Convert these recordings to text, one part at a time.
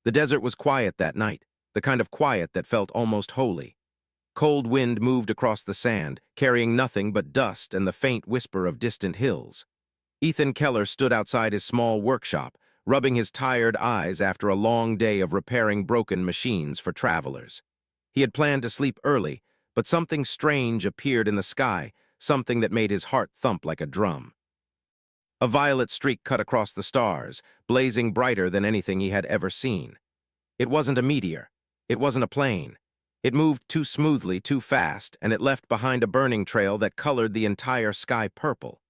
The desert was quiet that night, the kind of quiet that felt almost holy. Cold wind moved across the sand, carrying nothing but dust and the faint whisper of distant hills. Ethan Keller stood outside his small workshop, rubbing his tired eyes after a long day of repairing broken machines for travelers. He had planned to sleep early, but something strange appeared in the sky, something that made his heart thump like a drum. A violet streak cut across the stars, blazing brighter than anything he had ever seen. It wasn't a meteor. It wasn't a plane. It moved too smoothly, too fast, and it left behind a burning trail that colored the entire sky purple.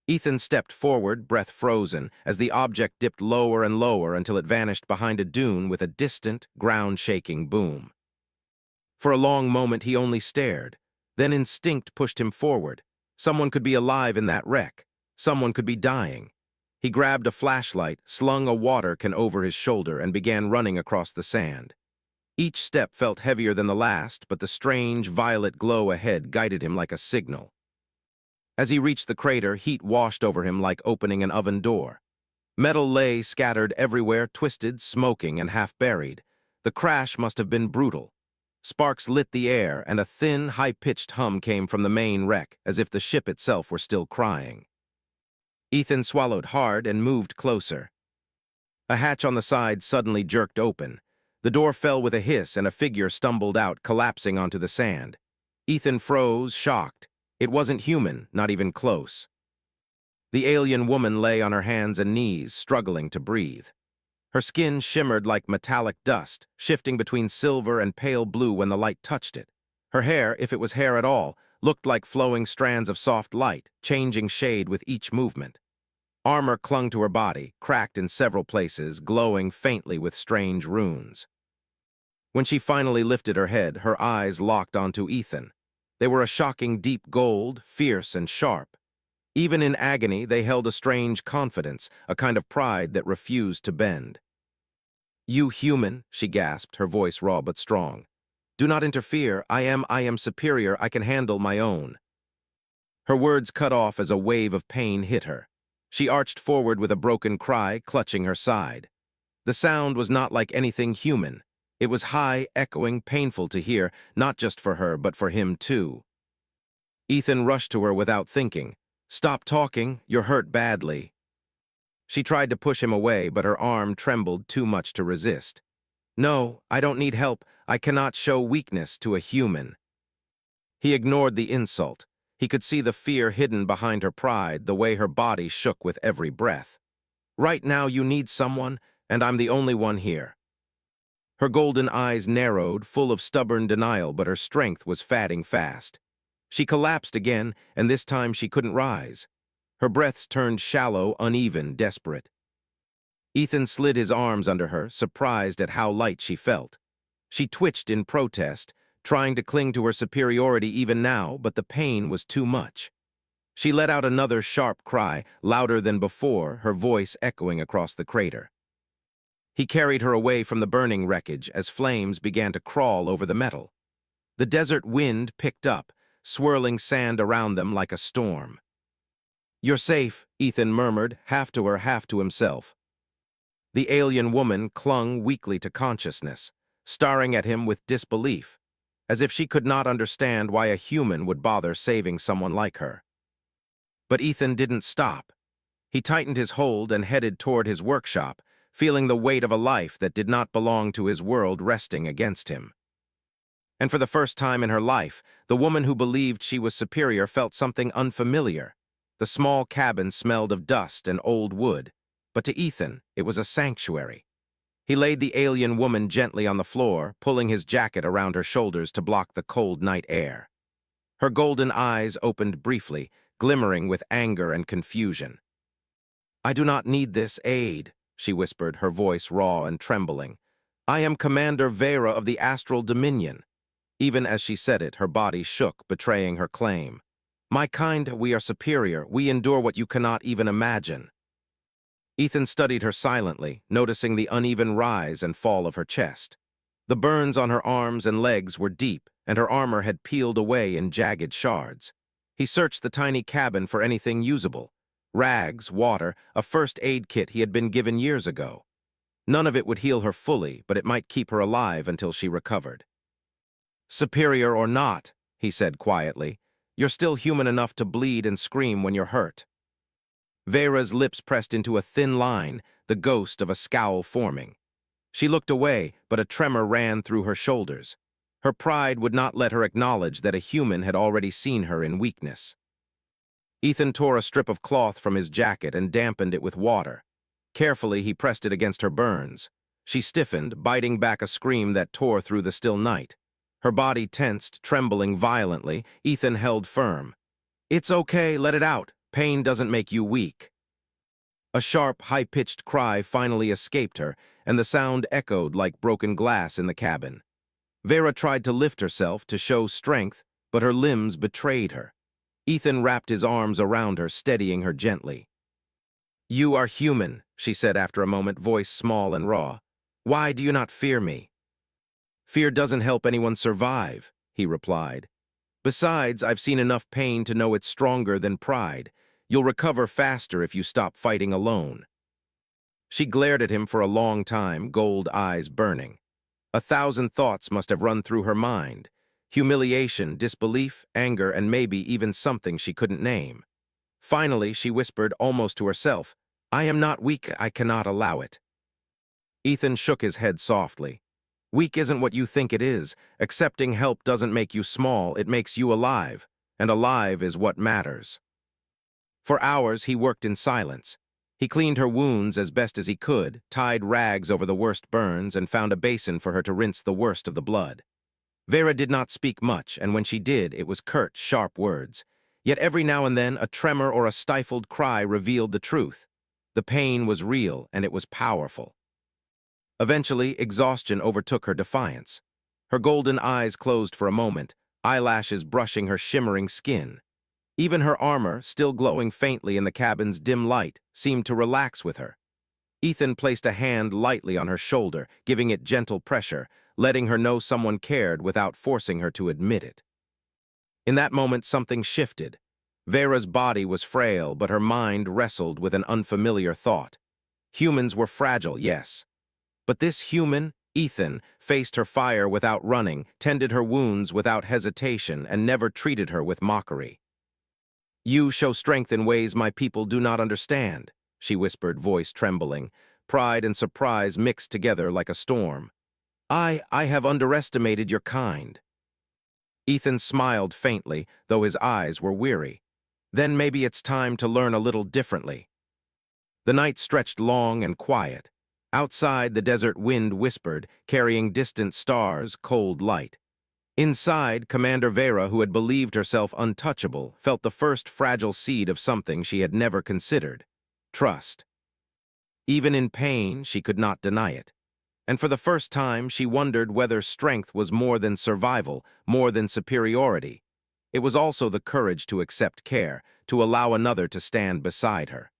Ethan stepped forward, breath frozen, as the object dipped lower and lower until it vanished behind a dune with a distant, ground-shaking boom. For a long moment he only stared. Then instinct pushed him forward. Someone could be alive in that wreck. Someone could be dying. He grabbed a flashlight, slung a water can over his shoulder, and began running across the sand. Each step felt heavier than the last, but the strange, violet glow ahead guided him like a signal. As he reached the crater, heat washed over him like opening an oven door. Metal lay scattered everywhere, twisted, smoking, and half-buried. The crash must have been brutal. Sparks lit the air, and a thin, high-pitched hum came from the main wreck, as if the ship itself were still crying. Ethan swallowed hard and moved closer. A hatch on the side suddenly jerked open. The door fell with a hiss, and a figure stumbled out, collapsing onto the sand. Ethan froze, shocked. It wasn't human, not even close. The alien woman lay on her hands and knees, struggling to breathe. Her skin shimmered like metallic dust, shifting between silver and pale blue when the light touched it. Her hair, if it was hair at all, looked like flowing strands of soft light, changing shade with each movement. Armor clung to her body, cracked in several places, glowing faintly with strange runes. When she finally lifted her head, her eyes locked onto Ethan. They were a shocking deep gold, fierce and sharp. Even in agony, they held a strange confidence, a kind of pride that refused to bend. "You human," she gasped, her voice raw but strong. "Do not interfere. I am superior. I can handle my own." Her words cut off as a wave of pain hit her. She arched forward with a broken cry, clutching her side. The sound was not like anything human. It was high, echoing, painful to hear, not just for her, but for him too. Ethan rushed to her without thinking. "Stop talking, you're hurt badly." She tried to push him away, but her arm trembled too much to resist. "No, I don't need help. I cannot show weakness to a human." He ignored the insult. He could see the fear hidden behind her pride, the way her body shook with every breath. "Right now you need someone, and I'm the only one here." Her golden eyes narrowed, full of stubborn denial, but her strength was fading fast. She collapsed again, and this time she couldn't rise. Her breaths turned shallow, uneven, desperate. Ethan slid his arms under her, surprised at how light she felt. She twitched in protest, trying to cling to her superiority even now, but the pain was too much. She let out another sharp cry, louder than before, her voice echoing across the crater. He carried her away from the burning wreckage as flames began to crawl over the metal. The desert wind picked up, swirling sand around them like a storm. "You're safe," Ethan murmured, half to her, half to himself. The alien woman clung weakly to consciousness, staring at him with disbelief, as if she could not understand why a human would bother saving someone like her. But Ethan didn't stop. He tightened his hold and headed toward his workshop, feeling the weight of a life that did not belong to his world resting against him. And for the first time in her life, the woman who believed she was superior felt something unfamiliar. The small cabin smelled of dust and old wood, but to Ethan, it was a sanctuary. He laid the alien woman gently on the floor, pulling his jacket around her shoulders to block the cold night air. Her golden eyes opened briefly, glimmering with anger and confusion. "I do not need this aid," she whispered, her voice raw and trembling. "I am Commander Vera of the Astral Dominion." Even as she said it, her body shook, betraying her claim. "My kind, we are superior. We endure what you cannot even imagine." Ethan studied her silently, noticing the uneven rise and fall of her chest. The burns on her arms and legs were deep, and her armor had peeled away in jagged shards. He searched the tiny cabin for anything usable. Rags, water, a first aid kit he had been given years ago. None of it would heal her fully, but it might keep her alive until she recovered. "Superior or not," he said quietly, "you're still human enough to bleed and scream when you're hurt." Vera's lips pressed into a thin line, the ghost of a scowl forming. She looked away, but a tremor ran through her shoulders. Her pride would not let her acknowledge that a human had already seen her in weakness. Ethan tore a strip of cloth from his jacket and dampened it with water. Carefully, he pressed it against her burns. She stiffened, biting back a scream that tore through the still night. Her body tensed, trembling violently. Ethan held firm. "It's okay, let it out. Pain doesn't make you weak." A sharp, high-pitched cry finally escaped her, and the sound echoed like broken glass in the cabin. Vera tried to lift herself to show strength, but her limbs betrayed her. Ethan wrapped his arms around her, steadying her gently. "You are human," she said after a moment, voice small and raw. "Why do you not fear me?" "Fear doesn't help anyone survive," he replied. "Besides, I've seen enough pain to know it's stronger than pride. You'll recover faster if you stop fighting alone." She glared at him for a long time, gold eyes burning. 1,000 thoughts must have run through her mind. Humiliation, disbelief, anger, and maybe even something she couldn't name. Finally, she whispered almost to herself, "I am not weak, I cannot allow it." Ethan shook his head softly. "Weak isn't what you think it is. Accepting help doesn't make you small, it makes you alive. And alive is what matters." For hours, he worked in silence. He cleaned her wounds as best as he could, tied rags over the worst burns, and found a basin for her to rinse the worst of the blood. Vera did not speak much, and when she did, it was curt, sharp words. Yet every now and then, a tremor or a stifled cry revealed the truth. The pain was real, and it was powerful. Eventually, exhaustion overtook her defiance. Her golden eyes closed for a moment, eyelashes brushing her shimmering skin. Even her armor, still glowing faintly in the cabin's dim light, seemed to relax with her. Ethan placed a hand lightly on her shoulder, giving it gentle pressure, letting her know someone cared without forcing her to admit it. In that moment, something shifted. Vera's body was frail, but her mind wrestled with an unfamiliar thought. Humans were fragile, yes. But this human, Ethan, faced her fire without running, tended her wounds without hesitation, and never treated her with mockery. "You show strength in ways my people do not understand," she whispered, voice trembling. Pride and surprise mixed together like a storm. I have underestimated your kind." Ethan smiled faintly, though his eyes were weary. "Then maybe it's time to learn a little differently." The night stretched long and quiet. Outside, the desert wind whispered, carrying distant stars, cold light. Inside, Commander Vera, who had believed herself untouchable, felt the first fragile seed of something she had never considered: trust. Even in pain, she could not deny it. And for the first time, she wondered whether strength was more than survival, more than superiority. It was also the courage to accept care, to allow another to stand beside her.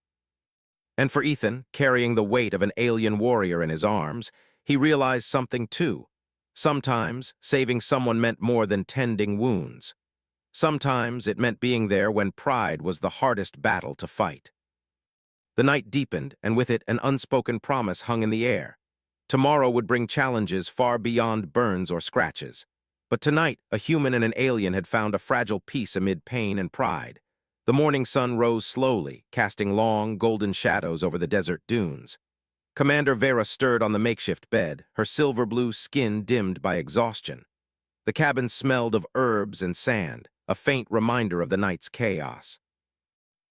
And for Ethan, carrying the weight of an alien warrior in his arms, he realized something too. Sometimes, saving someone meant more than tending wounds. Sometimes, it meant being there when pride was the hardest battle to fight. The night deepened, and with it, an unspoken promise hung in the air. Tomorrow would bring challenges far beyond burns or scratches. But tonight, a human and an alien had found a fragile peace amid pain and pride. The morning sun rose slowly, casting long, golden shadows over the desert dunes. Commander Vera stirred on the makeshift bed, her silver-blue skin dimmed by exhaustion. The cabin smelled of herbs and sand, a faint reminder of the night's chaos.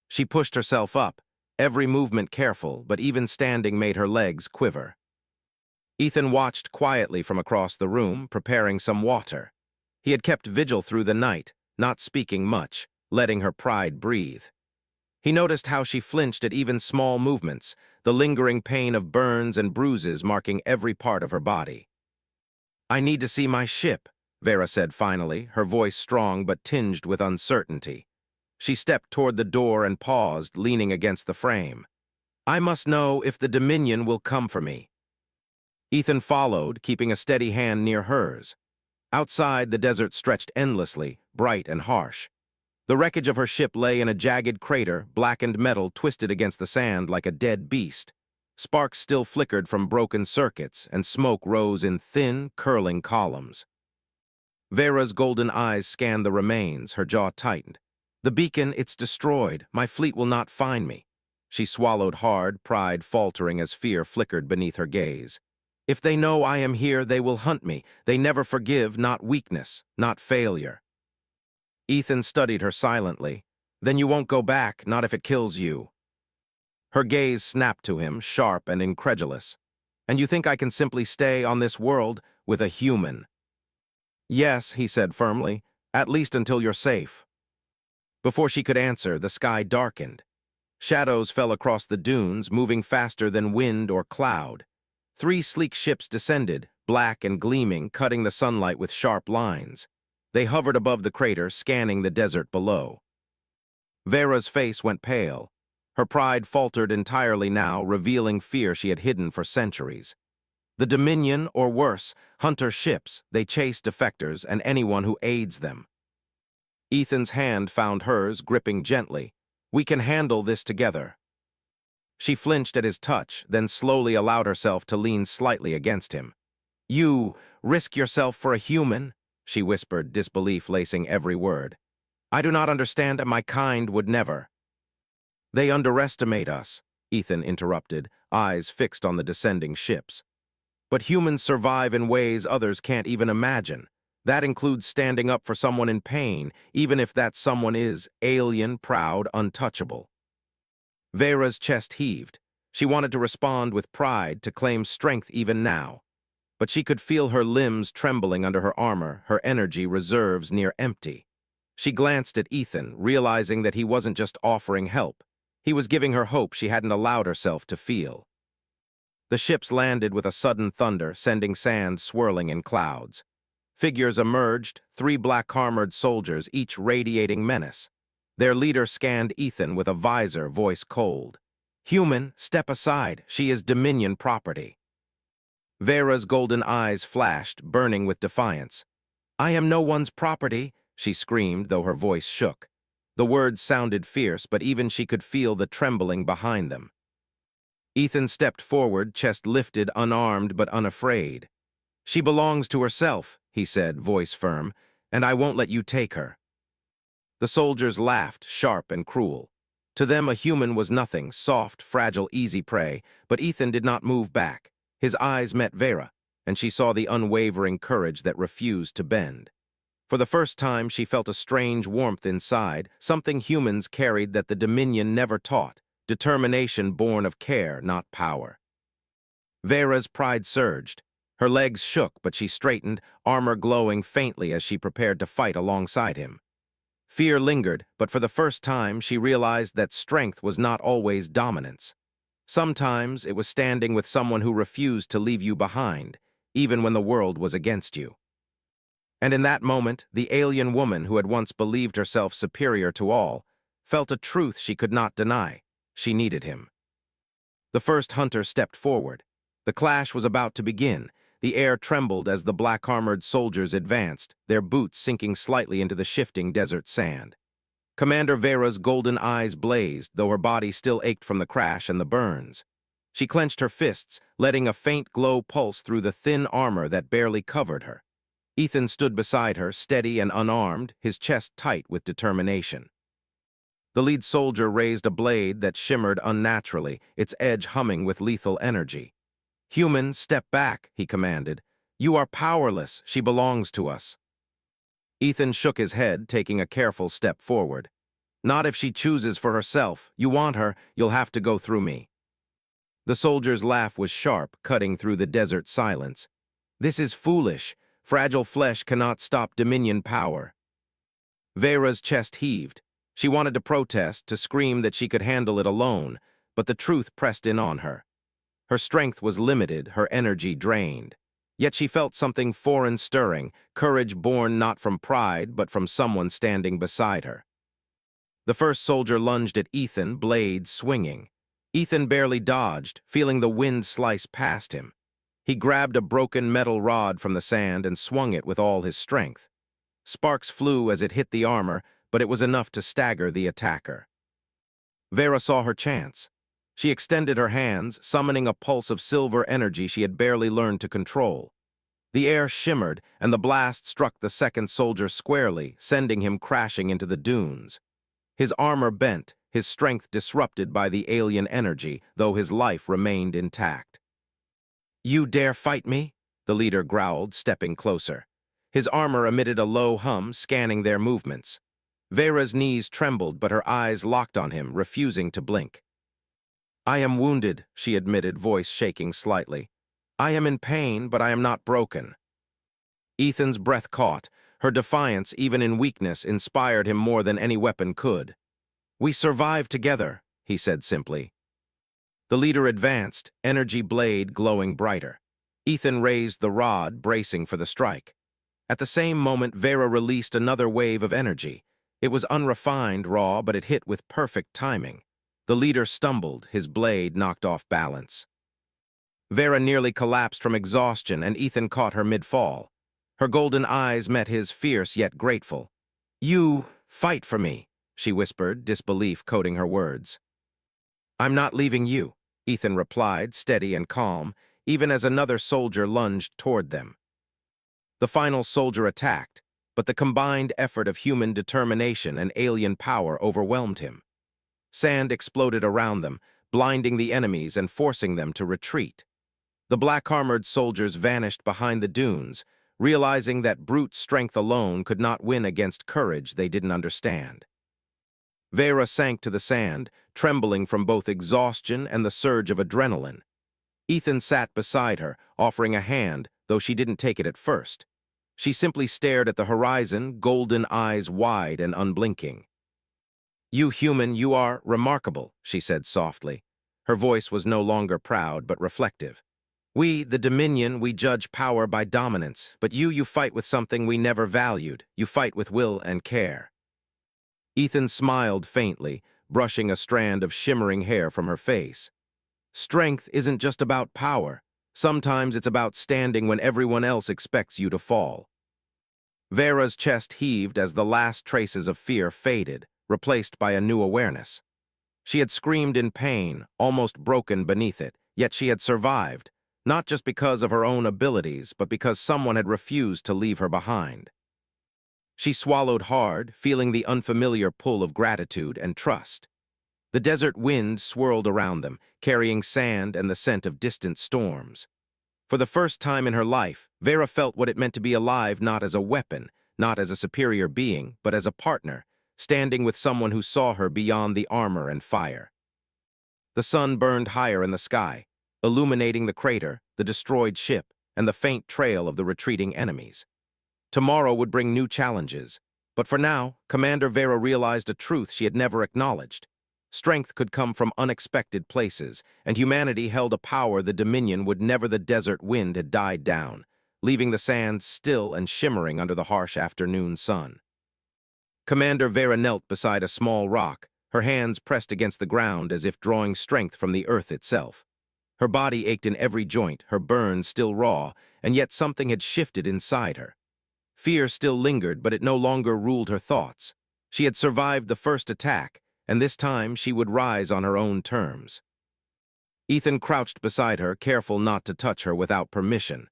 She pushed herself up, every movement careful, but even standing made her legs quiver. Ethan watched quietly from across the room, preparing some water. He had kept vigil through the night, not speaking much, letting her pride breathe. He noticed how she flinched at even small movements, the lingering pain of burns and bruises marking every part of her body. "I need to see my ship," Vera said finally, her voice strong but tinged with uncertainty. She stepped toward the door and paused, leaning against the frame. "I must know if the Dominion will come for me." Ethan followed, keeping a steady hand near hers. Outside, the desert stretched endlessly, bright and harsh. The wreckage of her ship lay in a jagged crater, blackened metal twisted against the sand like a dead beast. Sparks still flickered from broken circuits, and smoke rose in thin, curling columns. Vera's golden eyes scanned the remains, her jaw tightened. "The beacon, it's destroyed. My fleet will not find me." She swallowed hard, pride faltering as fear flickered beneath her gaze. "If they know I am here, they will hunt me. They never forgive, not weakness, not failure." Ethan studied her silently. "Then you won't go back, not if it kills you." Her gaze snapped to him, sharp and incredulous. "And you think I can simply stay on this world with a human?" "Yes," he said firmly, "at least until you're safe." Before she could answer, the sky darkened. Shadows fell across the dunes, moving faster than wind or cloud. 3 sleek ships descended, black and gleaming, cutting the sunlight with sharp lines. They hovered above the crater, scanning the desert below. Vera's face went pale. Her pride faltered entirely now, revealing fear she had hidden for centuries. The Dominion, or worse, hunter ships, they chase defectors and anyone who aids them. Ethan's hand found hers, gripping gently. "We can handle this together." She flinched at his touch, then slowly allowed herself to lean slightly against him. "You risk yourself for a human?" she whispered, disbelief lacing every word. "I do not understand, and my kind would never." "They underestimate us," Ethan interrupted, eyes fixed on the descending ships. "But humans survive in ways others can't even imagine. That includes standing up for someone in pain, even if that someone is alien, proud, untouchable." Vera's chest heaved. She wanted to respond with pride, to claim strength even now. But she could feel her limbs trembling under her armor, her energy reserves near empty. She glanced at Ethan, realizing that he wasn't just offering help. He was giving her hope she hadn't allowed herself to feel. The ships landed with a sudden thunder, sending sand swirling in clouds. Figures emerged, 3 black-armored soldiers, each radiating menace. Their leader scanned Ethan with a visor, voice cold. "Human, step aside. She is Dominion property." Vera's golden eyes flashed, burning with defiance. "I am no one's property," she screamed, though her voice shook. The words sounded fierce, but even she could feel the trembling behind them. Ethan stepped forward, chest lifted, unarmed but unafraid. "She belongs to herself," he said, voice firm, "and I won't let you take her." The soldiers laughed, sharp and cruel. To them a human was nothing, soft, fragile, easy prey, but Ethan did not move back. His eyes met Vera, and she saw the unwavering courage that refused to bend. For the first time, she felt a strange warmth inside, something humans carried that the Dominion never taught, determination born of care, not power. Vera's pride surged. Her legs shook, but she straightened, armor glowing faintly as she prepared to fight alongside him. Fear lingered, but for the first time she realized that strength was not always dominance. Sometimes it was standing with someone who refused to leave you behind, even when the world was against you. And in that moment, the alien woman who had once believed herself superior to all felt a truth she could not deny. She needed him. The first hunter stepped forward. The clash was about to begin. The air trembled as the black-armored soldiers advanced, their boots sinking slightly into the shifting desert sand. Commander Vera's golden eyes blazed, though her body still ached from the crash and the burns. She clenched her fists, letting a faint glow pulse through the thin armor that barely covered her. Ethan stood beside her, steady and unarmed, his chest tight with determination. The lead soldier raised a blade that shimmered unnaturally, its edge humming with lethal energy. "Human, step back," he commanded. "You are powerless. She belongs to us." Ethan shook his head, taking a careful step forward. "Not if she chooses for herself. You want her, you'll have to go through me." The soldier's laugh was sharp, cutting through the desert silence. "This is foolish. Fragile flesh cannot stop Dominion power." Vera's chest heaved. She wanted to protest, to scream that she could handle it alone, but the truth pressed in on her. Her strength was limited, her energy drained. Yet she felt something foreign stirring, courage born not from pride, but from someone standing beside her. The first soldier lunged at Ethan, blade swinging. Ethan barely dodged, feeling the wind slice past him. He grabbed a broken metal rod from the sand and swung it with all his strength. Sparks flew as it hit the armor, but it was enough to stagger the attacker. Vera saw her chance. She extended her hands, summoning a pulse of silver energy she had barely learned to control. The air shimmered, and the blast struck the second soldier squarely, sending him crashing into the dunes. His armor bent, his strength disrupted by the alien energy, though his life remained intact. "You dare fight me?" the leader growled, stepping closer. His armor emitted a low hum, scanning their movements. Vera's knees trembled, but her eyes locked on him, refusing to blink. "I am wounded," she admitted, voice shaking slightly. "I am in pain, but I am not broken." Ethan's breath caught. Her defiance, even in weakness, inspired him more than any weapon could. "We survived together," he said simply. The leader advanced, energy blade glowing brighter. Ethan raised the rod, bracing for the strike. At the same moment, Vera released another wave of energy. It was unrefined, raw, but it hit with perfect timing. The leader stumbled, his blade knocked off balance. Vera nearly collapsed from exhaustion, and Ethan caught her mid-fall. Her golden eyes met his, fierce yet grateful. "You fight for me," she whispered, disbelief coating her words. "I'm not leaving you," Ethan replied, steady and calm, even as another soldier lunged toward them. The final soldier attacked, but the combined effort of human determination and alien power overwhelmed him. Sand exploded around them, blinding the enemies and forcing them to retreat. The black-armored soldiers vanished behind the dunes, realizing that brute strength alone could not win against courage they didn't understand. Vera sank to the sand, trembling from both exhaustion and the surge of adrenaline. Ethan sat beside her, offering a hand, though she didn't take it at first. She simply stared at the horizon, golden eyes wide and unblinking. "You human, you are remarkable," she said softly. Her voice was no longer proud, but reflective. "We, the Dominion, we judge power by dominance, but you fight with something we never valued. You fight with will and care." Ethan smiled faintly, brushing a strand of shimmering hair from her face. "Strength isn't just about power. Sometimes it's about standing when everyone else expects you to fall." Vera's chest heaved as the last traces of fear faded, replaced by a new awareness. She had screamed in pain, almost broken beneath it, yet she had survived, not just because of her own abilities, but because someone had refused to leave her behind. She swallowed hard, feeling the unfamiliar pull of gratitude and trust. The desert wind swirled around them, carrying sand and the scent of distant storms. For the first time in her life, Vera felt what it meant to be alive, not as a weapon, not as a superior being, but as a partner, standing with someone who saw her beyond the armor and fire. The sun burned higher in the sky, illuminating the crater, the destroyed ship, and the faint trail of the retreating enemies. Tomorrow would bring new challenges, but for now, Commander Vera realized a truth she had never acknowledged. Strength could come from unexpected places, and humanity held a power the Dominion would never. The desert wind had died down, leaving the sands still and shimmering under the harsh afternoon sun. Commander Vera knelt beside a small rock, her hands pressed against the ground as if drawing strength from the earth itself. Her body ached in every joint, her burns still raw, and yet something had shifted inside her. Fear still lingered, but it no longer ruled her thoughts. She had survived the first attack, and this time she would rise on her own terms. Ethan crouched beside her, careful not to touch her without permission.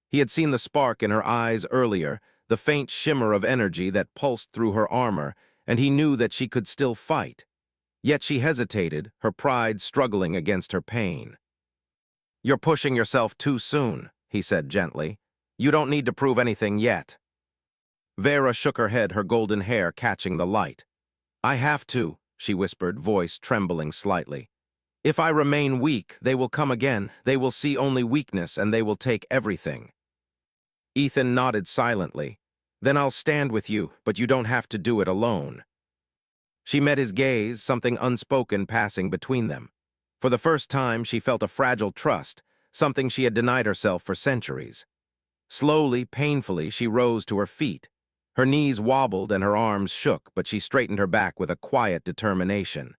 He had seen the spark in her eyes earlier, the faint shimmer of energy that pulsed through her armor, and he knew that she could still fight. Yet she hesitated, her pride struggling against her pain. "You're pushing yourself too soon," he said gently. "You don't need to prove anything yet." Vera shook her head, her golden hair catching the light. "I have to," she whispered, voice trembling slightly. "If I remain weak, they will come again. They will see only weakness, and they will take everything." Ethan nodded silently. "Then I'll stand with you, but you don't have to do it alone." She met his gaze, something unspoken passing between them. For the first time, she felt a fragile trust, something she had denied herself for centuries. Slowly, painfully, she rose to her feet. Her knees wobbled and her arms shook, but she straightened her back with a quiet determination.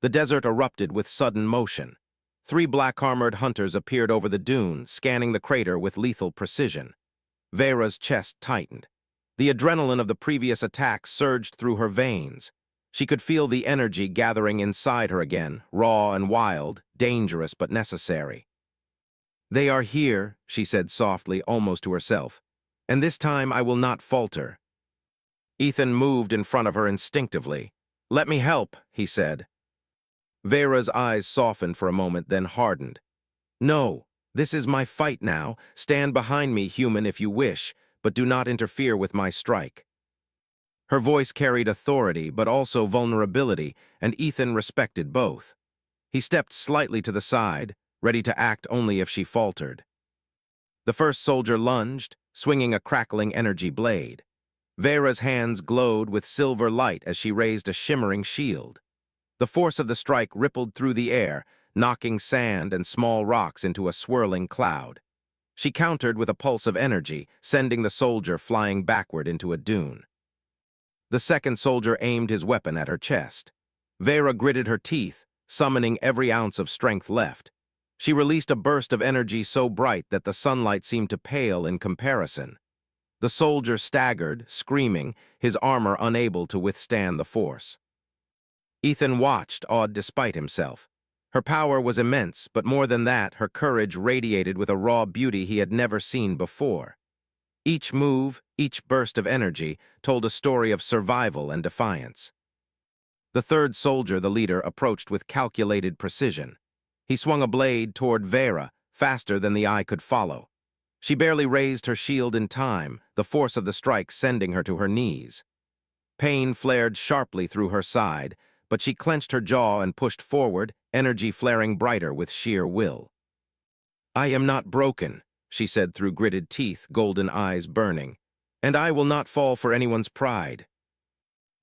The desert erupted with sudden motion. 3 black-armored hunters appeared over the dune, scanning the crater with lethal precision. Vera's chest tightened. The adrenaline of the previous attack surged through her veins. She could feel the energy gathering inside her again, raw and wild, dangerous but necessary. "They are here," she said softly, almost to herself, "and this time I will not falter." Ethan moved in front of her instinctively. "Let me help," he said. Vera's eyes softened for a moment, then hardened. "No, this is my fight now. Stand behind me, human, if you wish, but do not interfere with my strike." Her voice carried authority, but also vulnerability, and Ethan respected both. He stepped slightly to the side, ready to act only if she faltered. The first soldier lunged, swinging a crackling energy blade. Vera's hands glowed with silver light as she raised a shimmering shield. The force of the strike rippled through the air, knocking sand and small rocks into a swirling cloud. She countered with a pulse of energy, sending the soldier flying backward into a dune. The second soldier aimed his weapon at her chest. Vera gritted her teeth, summoning every ounce of strength left. She released a burst of energy so bright that the sunlight seemed to pale in comparison. The soldier staggered, screaming, his armor unable to withstand the force. Ethan watched, awed despite himself. Her power was immense, but more than that, her courage radiated with a raw beauty he had never seen before. Each move, each burst of energy, told a story of survival and defiance. The third soldier, the leader, approached with calculated precision. He swung a blade toward Vera, faster than the eye could follow. She barely raised her shield in time, the force of the strike sending her to her knees. Pain flared sharply through her side, but she clenched her jaw and pushed forward, energy flaring brighter with sheer will. "I am not broken," she said through gritted teeth, golden eyes burning, "and I will not fall for anyone's pride."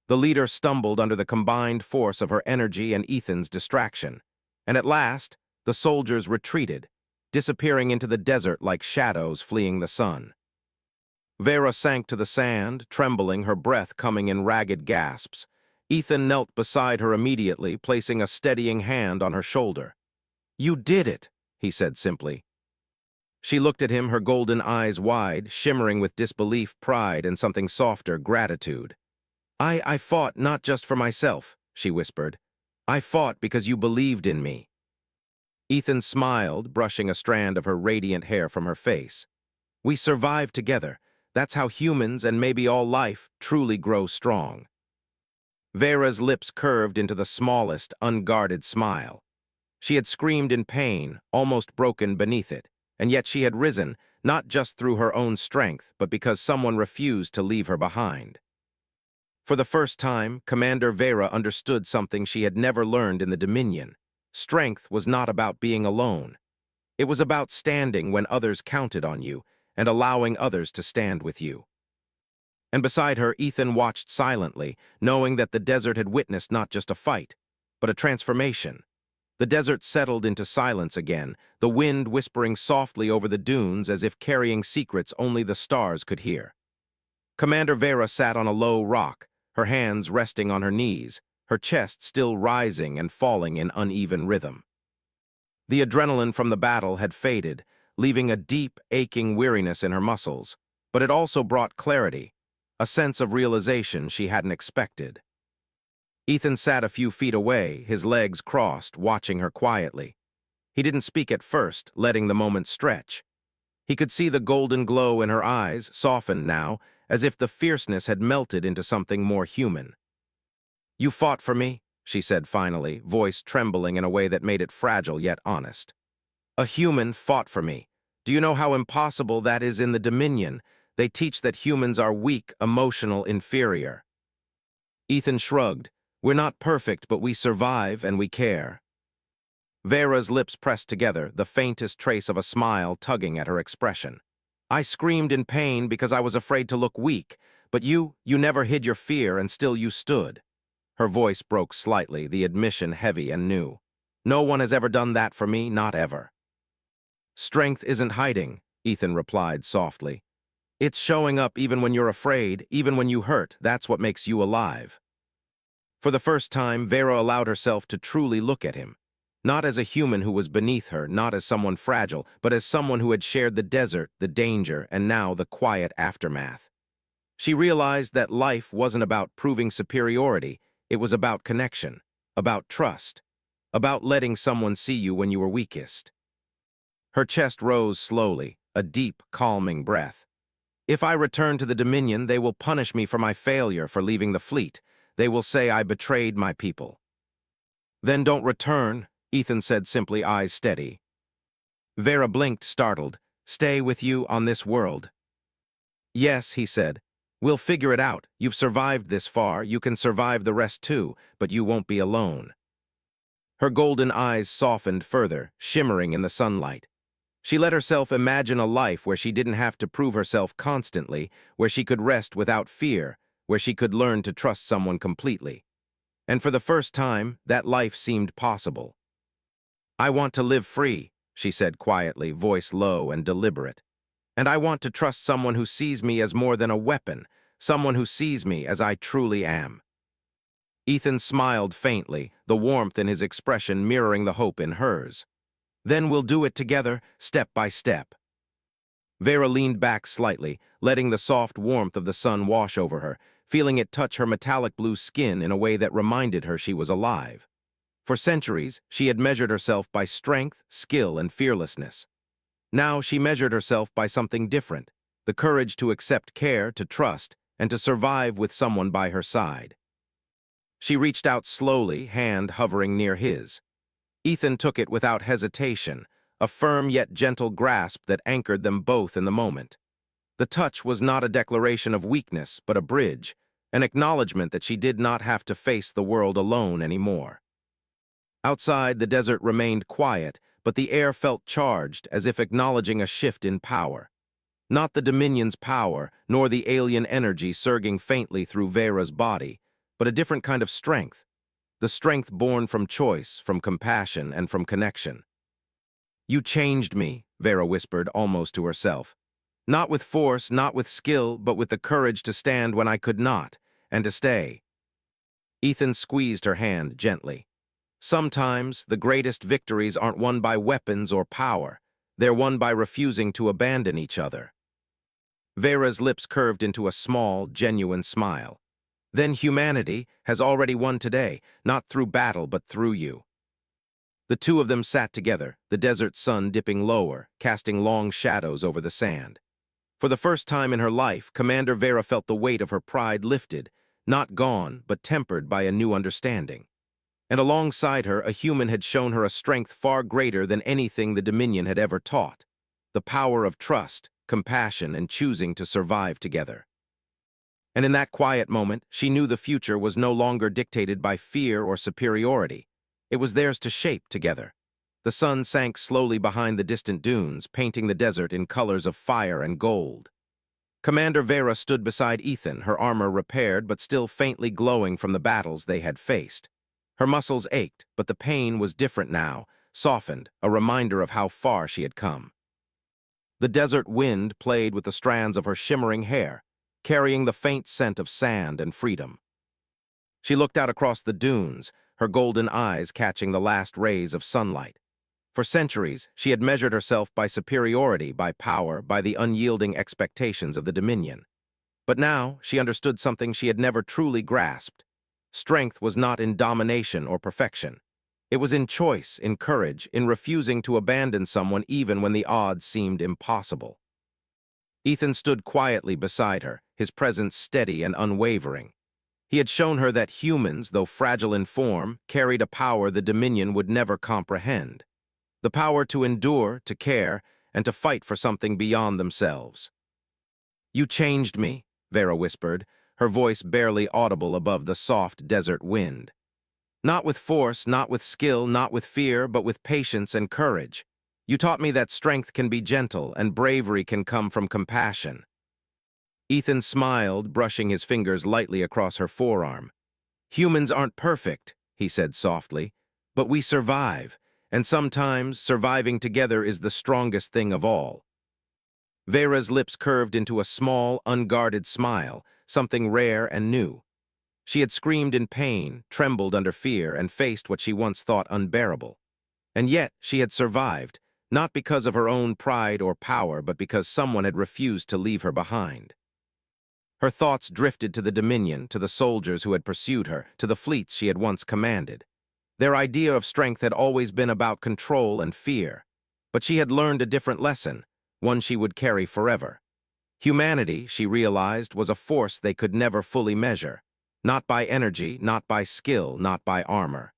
The leader stumbled under the combined force of her energy and Ethan's distraction, and at last, the soldiers retreated, disappearing into the desert like shadows fleeing the sun. Vera sank to the sand, trembling, her breath coming in ragged gasps. Ethan knelt beside her immediately, placing a steadying hand on her shoulder. "You did it," he said simply. She looked at him, her golden eyes wide, shimmering with disbelief, pride, and something softer, gratitude. I fought not just for myself," she whispered. "I fought because you believed in me." Ethan smiled, brushing a strand of her radiant hair from her face. "We survived together. That's how humans, and maybe all life, truly grow strong." Vera's lips curved into the smallest, unguarded smile. She had screamed in pain, almost broken beneath it, and yet she had risen, not just through her own strength, but because someone refused to leave her behind. For the first time, Commander Vera understood something she had never learned in the Dominion. Strength was not about being alone. It was about standing when others counted on you, and allowing others to stand with you. And beside her, Ethan watched silently, knowing that the desert had witnessed not just a fight, but a transformation. The desert settled into silence again, the wind whispering softly over the dunes as if carrying secrets only the stars could hear. Commander Vera sat on a low rock, her hands resting on her knees, her chest still rising and falling in uneven rhythm. The adrenaline from the battle had faded, leaving a deep, aching weariness in her muscles, but it also brought clarity, a sense of realization she hadn't expected. Ethan sat a few feet away, his legs crossed, watching her quietly. He didn't speak at first, letting the moment stretch. He could see the golden glow in her eyes, softened now, as if the fierceness had melted into something more human. "You fought for me," she said finally, voice trembling in a way that made it fragile yet honest. "A human fought for me. Do you know how impossible that is in the Dominion? They teach that humans are weak, emotional, inferior." Ethan shrugged. "We're not perfect, but we survive and we care." Vera's lips pressed together, the faintest trace of a smile tugging at her expression. "I screamed in pain because I was afraid to look weak, but you never hid your fear and still you stood." Her voice broke slightly, the admission heavy and new. "No one has ever done that for me, not ever." "Strength isn't hiding," Ethan replied softly. "It's showing up even when you're afraid, even when you hurt. That's what makes you alive." For the first time, Vera allowed herself to truly look at him. Not as a human who was beneath her, not as someone fragile, but as someone who had shared the desert, the danger, and now the quiet aftermath. She realized that life wasn't about proving superiority, It was about connection, about trust, about letting someone see you when you were weakest. Her chest rose slowly, a deep, calming breath. If I return to the Dominion, they will punish me for my failure for leaving the fleet. They will say I betrayed my people. Then don't return, Ethan said simply, eyes steady. Vera blinked, startled. Stay with you on this world. Yes, he said. We'll figure it out. You've survived this far. You can survive the rest too, but you won't be alone. Her golden eyes softened further, shimmering in the sunlight. She let herself imagine a life where she didn't have to prove herself constantly, where she could rest without fear, where she could learn to trust someone completely. And for the first time, that life seemed possible. I want to live free, she said quietly, voice low and deliberate. And I want to trust someone who sees me as more than a weapon, someone who sees me as I truly am. Ethan smiled faintly, the warmth in his expression mirroring the hope in hers. Then we'll do it together, step by step. Vera leaned back slightly, letting the soft warmth of the sun wash over her, feeling it touch her metallic blue skin in a way that reminded her she was alive. For centuries, she had measured herself by strength, skill, and fearlessness. Now she measured herself by something different, the courage to accept care, to trust, and to survive with someone by her side. She reached out slowly, hand hovering near his. Ethan took it without hesitation, a firm yet gentle grasp that anchored them both in the moment. The touch was not a declaration of weakness, but a bridge, an acknowledgement that she did not have to face the world alone anymore. Outside, the desert remained quiet, but the air felt charged, as if acknowledging a shift in power. Not the Dominion's power, nor the alien energy surging faintly through Vera's body, but a different kind of strength. The strength born from choice, from compassion, and from connection. You changed me, Vera whispered, almost to herself. Not with force, not with skill, but with the courage to stand when I could not, and to stay. Ethan squeezed her hand gently. Sometimes, the greatest victories aren't won by weapons or power. They're won by refusing to abandon each other. Vera's lips curved into a small, genuine smile. Then humanity has already won today, not through battle but through you. The two of them sat together, the desert sun dipping lower, casting long shadows over the sand. For the first time in her life, Commander Vera felt the weight of her pride lifted, not gone, but tempered by a new understanding. And alongside her, a human had shown her a strength far greater than anything the Dominion had ever taught. The power of trust, compassion, and choosing to survive together. And in that quiet moment, she knew the future was no longer dictated by fear or superiority. It was theirs to shape together. The sun sank slowly behind the distant dunes, painting the desert in colors of fire and gold. Commander Vera stood beside Ethan, her armor repaired but still faintly glowing from the battles they had faced. Her muscles ached, but the pain was different now, softened, a reminder of how far she had come. The desert wind played with the strands of her shimmering hair, carrying the faint scent of sand and freedom. She looked out across the dunes, her golden eyes catching the last rays of sunlight. For centuries, she had measured herself by superiority, by power, by the unyielding expectations of the Dominion. But now, she understood something she had never truly grasped. Strength was not in domination or perfection. It was in choice, in courage, in refusing to abandon someone even when the odds seemed impossible. Ethan stood quietly beside her, his presence steady and unwavering. He had shown her that humans, though fragile in form, carried a power the Dominion would never comprehend. The power to endure, to care, and to fight for something beyond themselves. You changed me, Vera whispered, her voice barely audible above the soft desert wind. Not with force, not with skill, not with fear, but with patience and courage. You taught me that strength can be gentle and bravery can come from compassion. Ethan smiled, brushing his fingers lightly across her forearm. Humans aren't perfect, he said softly, but we survive, and sometimes surviving together is the strongest thing of all. Vera's lips curved into a small, unguarded smile, something rare and new. She had screamed in pain, trembled under fear, and faced what she once thought unbearable. And yet she had survived, not because of her own pride or power, but because someone had refused to leave her behind. Her thoughts drifted to the Dominion, to the soldiers who had pursued her, to the fleets she had once commanded. Their idea of strength had always been about control and fear. But she had learned a different lesson, one she would carry forever. Humanity, she realized, was a force they could never fully measure. Not by energy, not by skill, not by armor.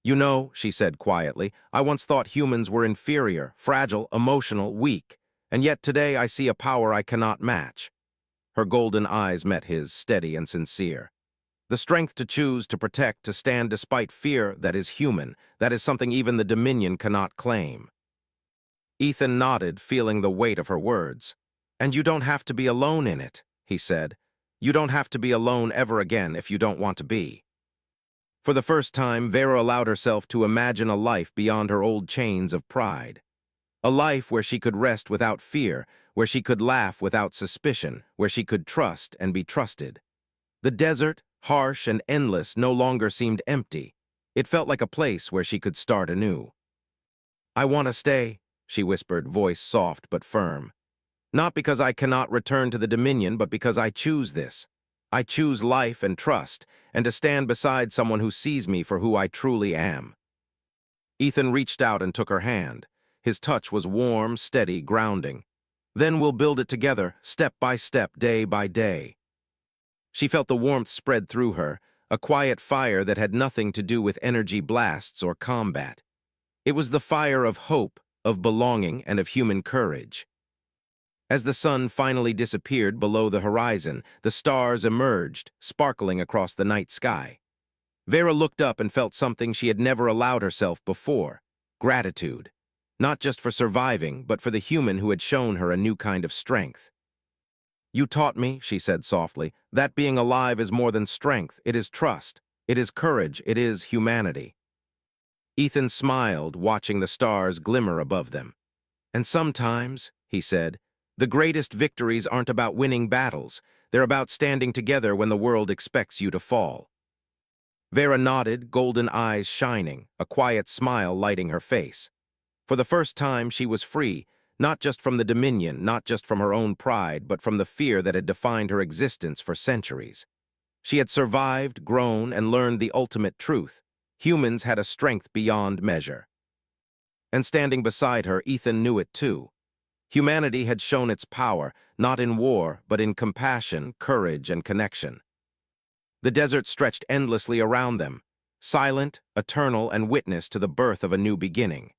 "You know," she said quietly, "I once thought humans were inferior, fragile, emotional, weak, and yet today I see a power I cannot match." Her golden eyes met his, steady and sincere. "The strength to choose, to protect, to stand despite fear, that is human. That is something even the Dominion cannot claim." Ethan nodded, feeling the weight of her words. "And you don't have to be alone in it," he said. "You don't have to be alone ever again if you don't want to be." For the first time, Vera allowed herself to imagine a life beyond her old chains of pride. A life where she could rest without fear, where she could laugh without suspicion, where she could trust and be trusted. The desert, harsh and endless, no longer seemed empty. It felt like a place where she could start anew. "I want to stay," she whispered, voice soft but firm. "Not because I cannot return to the Dominion, but because I choose this. I choose life and trust, and to stand beside someone who sees me for who I truly am." Ethan reached out and took her hand. His touch was warm, steady, grounding. "Then we'll build it together, step by step, day by day." She felt the warmth spread through her, a quiet fire that had nothing to do with energy blasts or combat. It was the fire of hope, of belonging, and of human courage. As the sun finally disappeared below the horizon, the stars emerged, sparkling across the night sky. Vera looked up and felt something she had never allowed herself before: gratitude. Not just for surviving, but for the human who had shown her a new kind of strength. "You taught me," she said softly, "that being alive is more than strength. It is trust. It is courage. It is humanity." Ethan smiled, watching the stars glimmer above them. "And sometimes," he said, "the greatest victories aren't about winning battles. They're about standing together when the world expects you to fall." Vera nodded, golden eyes shining, a quiet smile lighting her face. For the first time, she was free, not just from the Dominion, not just from her own pride, but from the fear that had defined her existence for centuries. She had survived, grown, and learned the ultimate truth. Humans had a strength beyond measure. And standing beside her, Ethan knew it too. Humanity had shown its power, not in war, but in compassion, courage, and connection. The desert stretched endlessly around them, silent, eternal, and witness to the birth of a new beginning.